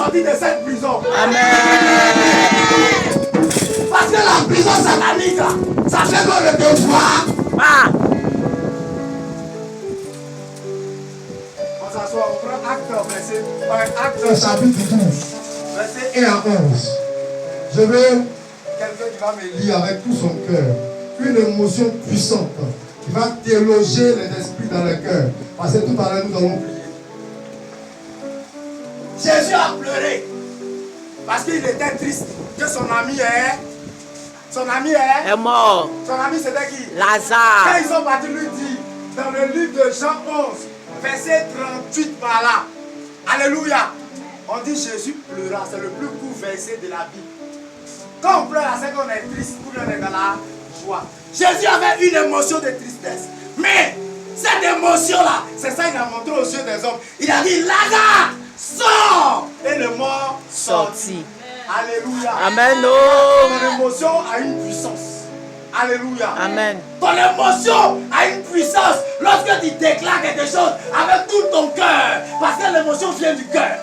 sortir de cette prison. Amen. Parce que la prison satanique, là, ça fait qu'on ne te voit. Ah. On s'assoit, on prend acte, acte chapitre 12, verset 1 à 11. Je veux quelqu'un qui va me lire. lire avec tout son cœur une émotion puissante qui va déloger les esprits dans le cœur. Parce que tout à l'heure, nous allons prier. Jésus a pleuré parce qu'il était triste que son ami est mort. son ami c'était qui? Quand Lazare. ils sont partis lui dire dans le livre de Jean 11 verset 38 par là, alléluia, on dit Jésus pleura. C'est le plus court verset de la Bible. Quand on pleure, c'est qu'on est triste ou on est dans la joie. Jésus avait une émotion de tristesse, mais cette émotion là, c'est ça qu'il a montré aux yeux des hommes. Il a dit Lazare, sors, et le mort sortit. Alléluia. Amen. Ton Oh. émotion a une puissance. Alléluia. Amen. Ton émotion a une puissance lorsque tu déclares quelque chose avec tout ton cœur. Parce que l'émotion vient du cœur.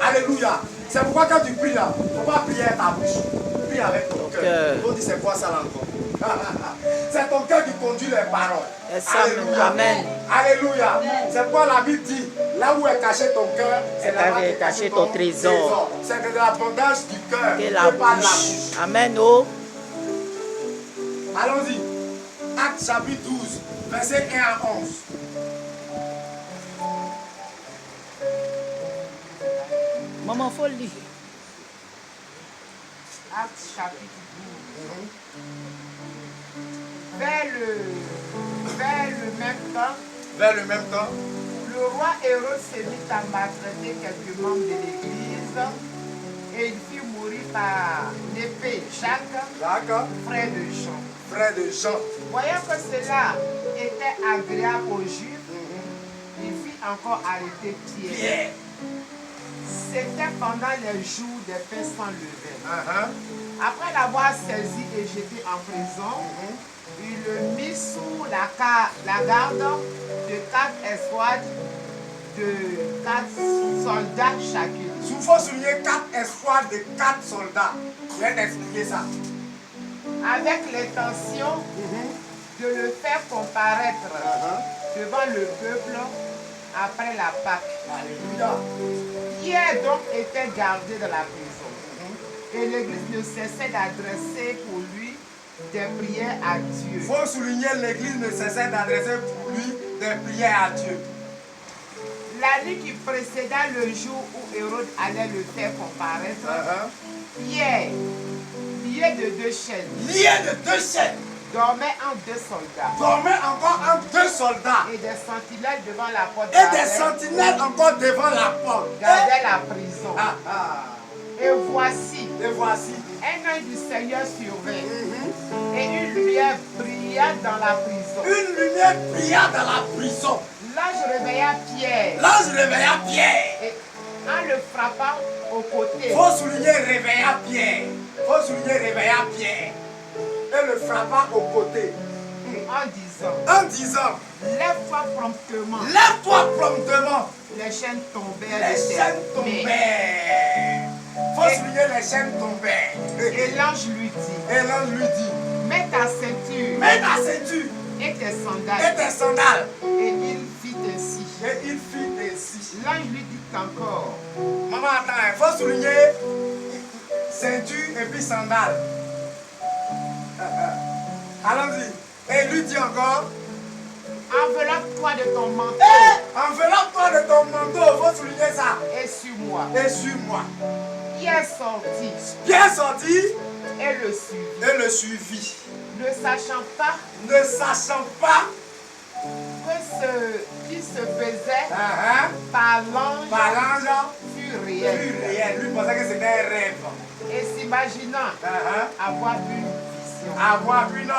Alléluia. C'est pourquoi quand tu pries là, il ne faut pas prier avec ta bouche. Prie avec ton cœur. On dit c'est quoi ça là encore? C'est ton cœur qui conduit les paroles. Alléluia. Amen. Alléluia. C'est pourquoi la Bible dit, là où est caché ton cœur, c'est là où est caché ton trésor. C'est de l'abondance du cœur Que et la pas de la bouche. bouche. Amen. Oh. Allons-y. Acte chapitre 12, verset 1 à 11. Maman, faut lire. Acte chapitre 12. Vers le même temps, Vers le même temps, le roi Hérode se mit à maltraiter quelques membres de l'église et il fit mourir par l'épée Jacques, Jacques, frère de Jean. frère de Jean. Voyant que cela était agréable aux Juifs, il fit encore arrêter Pierre. Pierre. C'était pendant les jours des pains sans levain. Après l'avoir saisi et jeté en prison, il le mit sous la garde de 4 escouades de 4 soldats chacune. Il faut souligner 4 escouades de 4 soldats. Je viens d'expliquer ça. Avec l'intention de le faire comparaître devant le peuple après la Pâque. Alléluia. Pierre donc était gardé dans la prison. Et l'église ne cessait d'adresser pour lui des prières à Dieu. Il faut souligner l'église ne cessait d'adresser pour lui des prières à Dieu. La nuit qui précéda le jour où Hérode allait le faire comparaître, Pierre, lié de 2 chaînes, Lié de 2 chaînes, dormait entre 2 soldats. dormait encore entre 2 soldats. Et des sentinelles devant la porte Et des gardaient- sentinelles encore devant la porte. gardaient la prison. Et voici, Et voici. un ange du Seigneur survint. Et une lumière brilla dans la prison. Une lumière brilla dans la prison. L'ange réveilla Pierre. L'ange réveilla Pierre. Et en le frappant au côté, Il faut souligner réveilla Pierre. Il faut souligner réveilla Pierre. Et le frappa au côté. en disant, En disant, lève-toi promptement. lève-toi promptement. Les chaînes tombèrent Les de ses chaînes mains. tombaient. Il faut souligner les chaînes tombaient. Et l'ange lui dit, Et l'ange lui dit, mets ta ceinture mets ta ceinture et tes et sandales. tes sandales. Et il fit ainsi. Et il fit ainsi. L'ange lui dit encore, Maman, attends, il faut souligner ceinture et puis sandales. Allons-y. Et il lui dit encore, enveloppe-toi de ton manteau enveloppe-toi de ton manteau. Il faut souligner ça. et suis-moi. Et suis-moi. Pierre sortit Pierre sortit et le suivit, et le suivit. ne sachant pas Ne sachant pas que ce qui se faisait par par l'ange l'ange fut plus réel. réel. Lui pensait que c'était un rêve. Et s'imaginant avoir une vision. Avoir une